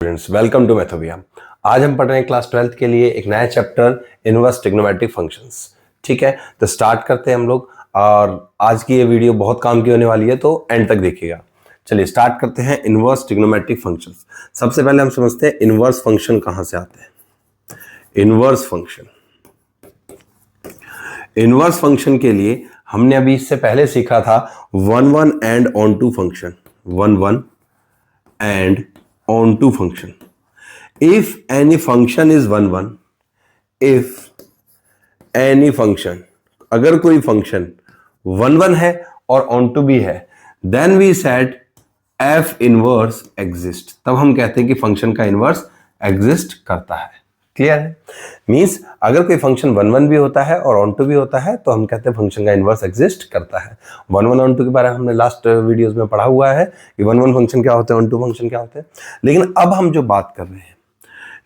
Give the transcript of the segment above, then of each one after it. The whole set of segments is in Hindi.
Students, welcome to मैथोविया। आज हम पढ़ रहे हैं क्लास 12th के लिए एक नया चैप्टर इनवर्स ट्रिग्नोमेट्रिक फंक्शंस। ठीक है, तो स्टार्ट करते हैं हम लोग। और आज की ये वीडियो बहुत काम की होने वाली है, तो एंड तक देखिएगा। चलिए स्टार्ट करते हैं इनवर्स ट्रिग्नोमेट्रिक फंक्शंस। सबसे पहले हम समझते हैं इनवर्स फंक्शन कहां से आते हैं। इनवर्स फंक्शन के लिए हमने अभी इससे पहले सीखा था 1 1 एंड ऑन टू फंक्शन। 1 1 एंड on to function. If any function is 1 1, if any function, अगर कोई फंक्शन 1 1 है और on to भी है, then we said f inverse exist। तब हम कहते हैं कि फंक्शन का इनवर्स एग्जिस्ट करता है। क्लियर है? मीन्स अगर कोई फंक्शन 1 1 भी होता है और ऑन टू भी होता है तो हम कहते हैं फंक्शन का इनवर्स एग्जिस्ट करता है। 1 1 ऑन टू के बारे में हमने लास्ट वीडियोस में पढ़ा हुआ है कि 1 1 फंक्शन क्या होते हैं, ऑन टू फंक्शन क्या होते हैं। लेकिन अब हम जो बात कर रहे हैं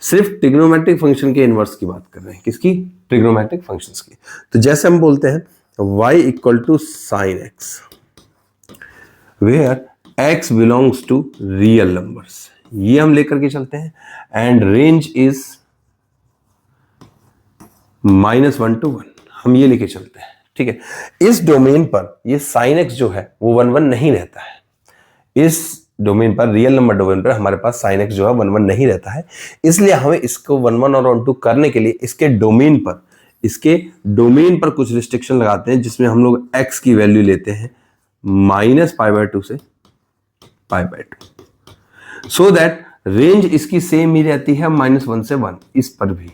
सिर्फ ट्रिग्नोमेट्रिक फंक्शन के इनवर्स की बात कर रहे हैं। किसकी? ट्रिग्नोमेट्रिक फंक्शंस की। तो जैसे हम बोलते हैं y equal to sine x where x belongs to real numbers, ये हम लेकर के चलते हैं। एंड रेंज इज -1 to 1, हम ये लेके चलते हैं। ठीक है, इस डोमेन पर ये साइन एक्स जो है वो 1 1 नहीं रहता है। इस डोमेन पर, रियल नंबर डोमेन पर हमारे पास साइन एक्स जो है 1 1 नहीं रहता है। इसलिए हमें इसको 1 1 और ऑन टू करने के लिए इसके डोमेन पर कुछ रिस्ट्रिक्शन लगाते हैं, जिसमें हम लोग x की वैल्यू लेते हैं -π/2 से π/2, सो दैट रेंज इसकी सेम ही रहती है -1 से 1 इस पर भी।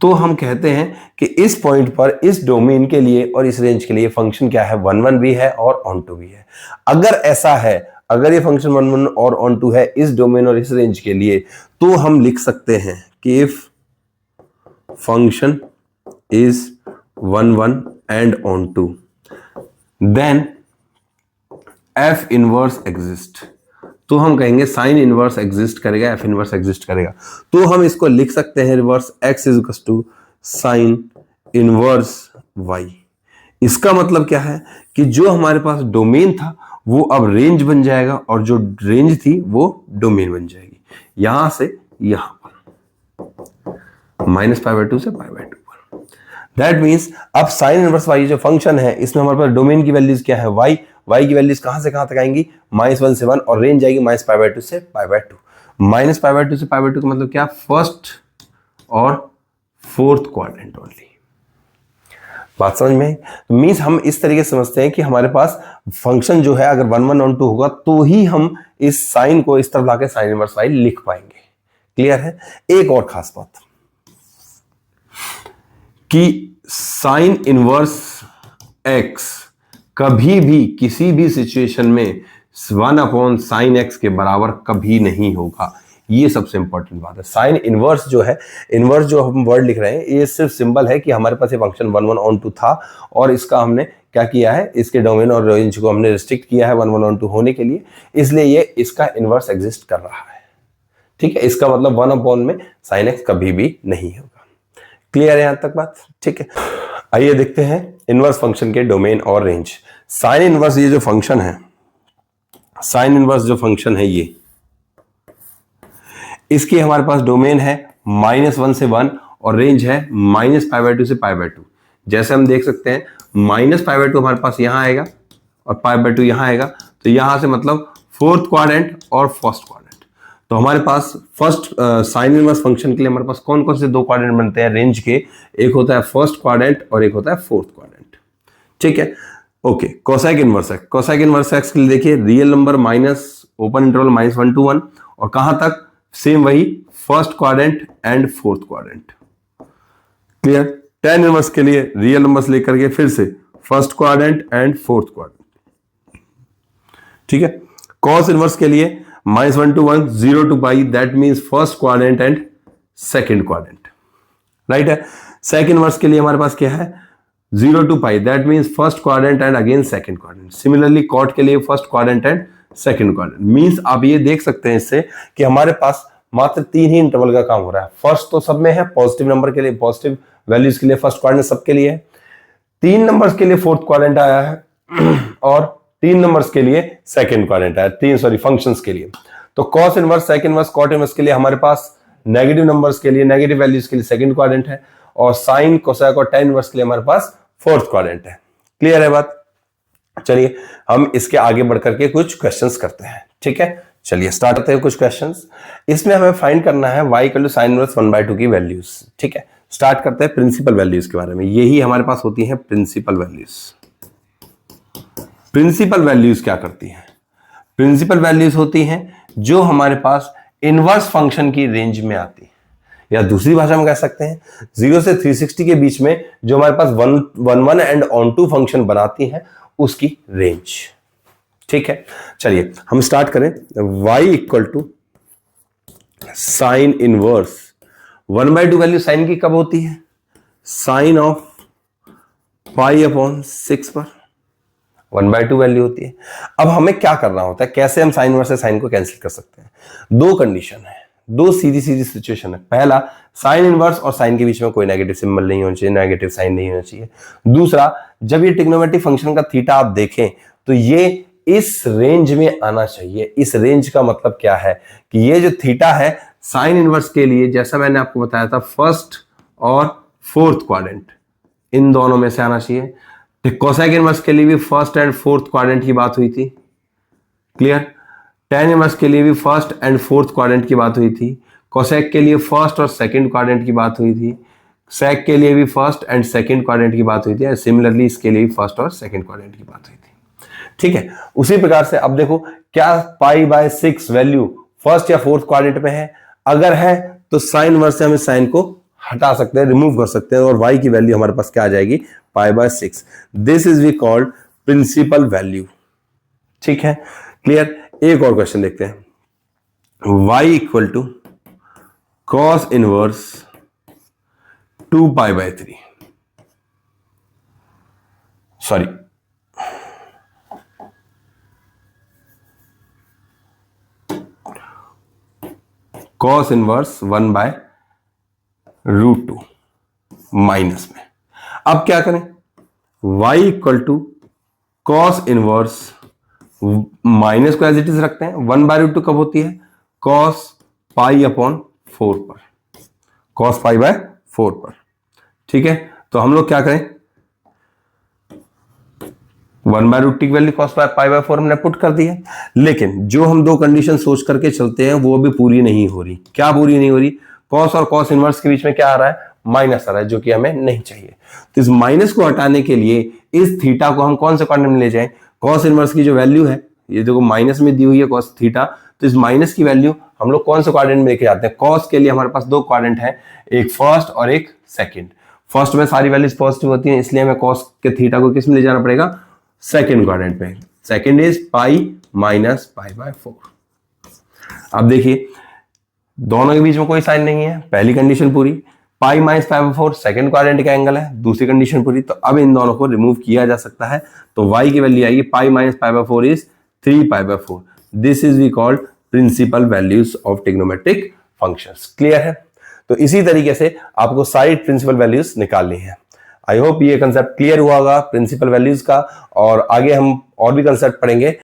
तो हम कहते हैं कि इस पॉइंट पर, इस डोमेन के लिए और इस रेंज के लिए फंक्शन क्या है, 1 1 भी है और ऑन टू भी है। अगर ऐसा है, अगर ये फंक्शन 1 1 और ऑन टू है इस डोमेन और इस रेंज के लिए, तो हम लिख सकते हैं कि if function is 1 1 and onto then f inverse exist. तो हम कहेंगे साइन इनवर्स एग्जिस्ट करेगा, एफ इनवर्स एग्जिस्ट करेगा। तो हम इसको लिख सकते हैं reverse x is equal to sine inverse y। इसका मतलब क्या है कि जो हमारे पास डोमेन था वो अब रेंज बन जाएगा और जो रेंज थी वो डोमेन बन जाएगी। यहां से यहां पर -π/2 से π/2 पर। दैट मीन्स अब साइन इनवर्स y जो फंक्शन है इसमें हमारे पास डोमेन की वैल्यूज क्या है, y की वैल्यूज कहां से कहां तक आएंगी, -1 से 1, और रेंज आएगी -π/2 से π/2। -π/2 से π/2 का मतलब क्या, फर्स्ट और फोर्थ क्वाड्रेंट ओनली। बात समझ में? तो मीन्स हम इस तरीके से समझते हैं कि हमारे पास फंक्शन जो है अगर 1 1 ऑन टू होगा तो ही हम इस साइन को इस तरफ लाके साइन इनवर्स y लिख पाएंगे। क्लियर है? एक और खास बात कि साइन इनवर्स x कभी भी किसी भी सिचुएशन में 1/sin x के बराबर कभी नहीं होगा। ये सबसे इंपॉर्टेंट बात है। साइन इनवर्स जो है, इनवर्स जो हम वर्ड लिख रहे हैं, ये सिर्फ सिंबल है कि हमारे पास ये फंक्शन 1 1 ऑन टू था और इसका हमने क्या किया है, इसके डोमेन और रेंज को हमने रिस्ट्रिक्ट किया है 1 1 ऑन टू होने के लिए, इसलिए ये इसका इनवर्स एग्जिस्ट कर रहा है। ठीक है, इसका मतलब 1 में साइन एक्स कभी भी नहीं होगा। क्लियर है यहां तक बात? ठीक है, आइए देखते हैं इनवर्स फंक्शन के डोमेन और रेंज। साइन इनवर्स ये जो फंक्शन है, साइन इनवर्स जो फंक्शन है ये, इसकी हमारे पास डोमेन है -1 से 1 और रेंज है -π/2 से π/2। जैसे हम देख सकते हैं -π/2 हमारे पास यहां आएगा और π/2 यहां आएगा, तो यहां से मतलब फोर्थ क्वाड्रेंट और फर्स्ट क्वाड्रेंट। तो हमारे पास फर्स्ट साइन इनवर्स फंक्शन के लिए हमारे पास कौन कौन से दो क्वाड्रेंट बनते हैं रेंज के, एक होता है फर्स्ट क्वाड्रेंट और एक होता है फोर्थ क्वाड्रेंट। ठीक है, okay. Cosec inverse x, cosec inverse x के लिए देखिए real number open interval -1 to 1 और कहां तक, सेम वही first quadrant and fourth quadrant. Clear? tan inverse के लिए रियल नंबर्स लेकर के फिर से first quadrant and fourth quadrant. ठीक है, cos इनवर्स के लिए -1 to 1, 0 to π, that means first quadrant and second quadrant. Right है? सेक इनवर्स के लिए हमारे पास क्या है, 0 to π, that means first quadrant and again second quadrant. Similarly cot के लिए first quadrant and second quadrant. Means आप ये देख सकते हैं इससे कि हमारे पास मात्र 3 ही इंटरवल का काम हो रहा है। फर्स्ट तो सब में है, पॉजिटिव नंबर के लिए, पॉजिटिव वैल्यूज के लिए फर्स्ट क्वाड्रेंट सबके लिए है, 3 नंबर्स के लिए फोर्थ क्वाड्रेंट आया है और 3 नंबर्स के लिए सेकंड क्वाड्रेंट आया, 3 फंक्शंस के लिए। तो cos inverse, sec inverse, cot inverse के लिए हमारे पास नेगेटिव नंबर्स के लिए, नेगेटिव वैल्यूज के लिए सेकंड क्वाड्रेंट है, और साइन, कोसेक और टेन इनवर्स के लिए हमारे पास फोर्थ क्वाड्रेंट है। क्लियर है बात? चलिए हम इसके आगे बढ़कर के कुछ क्वेश्चंस करते हैं। ठीक है, चलिए स्टार्ट करते हैं कुछ क्वेश्चंस। इसमें हमें फाइंड करना है y equal to sine inverse 1/2 की वैल्यूज। ठीक है, स्टार्ट करते हैं प्रिंसिपल वैल्यूज के बारे में। यही हमारे पास होती है प्रिंसिपल वैल्यूज। प्रिंसिपल वैल्यूज क्या करती हैं? प्रिंसिपल वैल्यूज होती हैं जो हमारे पास इनवर्स फंक्शन की रेंज में आती है, या दूसरी भाषा में कह सकते हैं 0 से 360 के बीच में जो हमारे पास 1 एंड ऑन टू फंक्शन बनाती है उसकी रेंज। ठीक है, चलिए हम स्टार्ट करें। y equal to sine inverse 1/2 value sine की कब होती है? साइन ऑफ पाई अपॉन 6 पर 1/2 वैल्यू होती है। अब हमें क्या करना होता है, कैसे हम साइन इनवर्स से साइन को कैंसिल कर सकते हैं? दो कंडीशन है, दो सीधी सीधी सिचुएशन है। पहला, साइन इनवर्स और साइन के बीच में कोई नेगेटिव सिंबल नहीं होना चाहिए, नेगेटिव साइन नहीं होना चाहिए। दूसरा, जब ये ट्रिग्नोमेट्रिक फंक्शन का थीटा आप देखें तो ये इस रेंज में आना चाहिए। इस रेंज का मतलब क्या है कि ये जो थीटा है साइन इनवर्स के लिए, जैसा मैंने आपको बताया था, फर्स्ट और फोर्थ क्वाड्रेंट इन दोनों में से आना चाहिए। कोसेक इनवर्स के लिए भी फर्स्ट एंड फोर्थ क्वाड्रेंट की बात हुई थी। क्लियर? टेन इनवर्स के लिए भी फर्स्ट एंड फोर्थ क्वाड्रेंट की बात हुई थी। कोसेक के लिए फर्स्ट और सेकंड क्वाड्रेंट की बात हुई थी। सेक के लिए भी फर्स्ट एंड सेकंड क्वाड्रेंट की बात हुई थी। सिमिलरली इसके लिए भी फर्स्ट और सेकंड क्वाड्रेंट की बात हुई थी। ठीक है, उसी प्रकार से अब देखो, क्या π/6 वैल्यू फर्स्ट या फोर्थ क्वाड्रेंट में है? अगर है तो साइन इनवर्स से हमें साइन को हटा सकते हैं, रिमूव कर सकते हैं, और y की वैल्यू हमारे पास क्या आ जाएगी? π/6। This is we called principal value. ठीक है, क्लियर? एक और क्वेश्चन देखते हैं। y equal to cos inverse 2π/3, sorry cos inverse 1/√2 minus में। अब क्या करें? y equal to cos inverse, minus को एज इट इज रखते हैं। 1/√2 कब होती है? कॉस π/4 पर, कॉस π/4 पर। ठीक है, तो हम लोग क्या करें? 1/√2 की वैल्यू कॉस π/4 हमने पुट कर दी है, लेकिन जो हम दो कंडीशन सोच करके चलते हैं वो भी पूरी नहीं हो रही। क्या पूरी नहीं हो रही? कॉस और कॉस इनवर्स के बीच में क्या आ रहा है? माइनस आ रहा है, जो कि हमें नहीं चाहिए। तो इस माइनस को हटाने के लिए इस थीटा को हम कौन से क्वाड्रेंट में ले जाएं? कॉस इनवर्स की जो वैल्यू है, ये देखो माइनस में दी हुई है कॉस थीटा, तो इस माइनस की वैल्यू हम लोग कौन से क्वाड्रेंट में लेके जाते हैं? कॉस के लिए हमारे पास दो क्वाड्रेंट है, एक फर्स्ट और एक सेकंड। फर्स्ट में सारी वैल्यूज पॉजिटिव होती हैं, इसलिए हमें कॉस के थीटा को किस में ले जाना पड़ेगा? सेकंड क्वाड्रेंट पे। Second is pi minus π/4। अब देखिए, दोनों के बीच में कोई साइन नहीं है, पहली कंडीशन पूरी। पाई माइनस π/4 सेकंड क्वाड्रेंट का एंगल है, दूसरी कंडीशन पूरी। तो अब इन दोनों को रिमूव किया जा सकता है, तो y की वैल्यू आएगी pi minus π/4 is 3π/4। This is we called principal values of trigonometric functions. Clear है? तो इसी तरीके से आपको सारी प्रिंसिपल वैल्यूज निकालनी है। आई होप ये कंसेप्ट क्लियर हुआ होगा प्रिंसिपल वैल्यूज का, और आगे हम और भी कंसेप्ट पढ़ेंगे।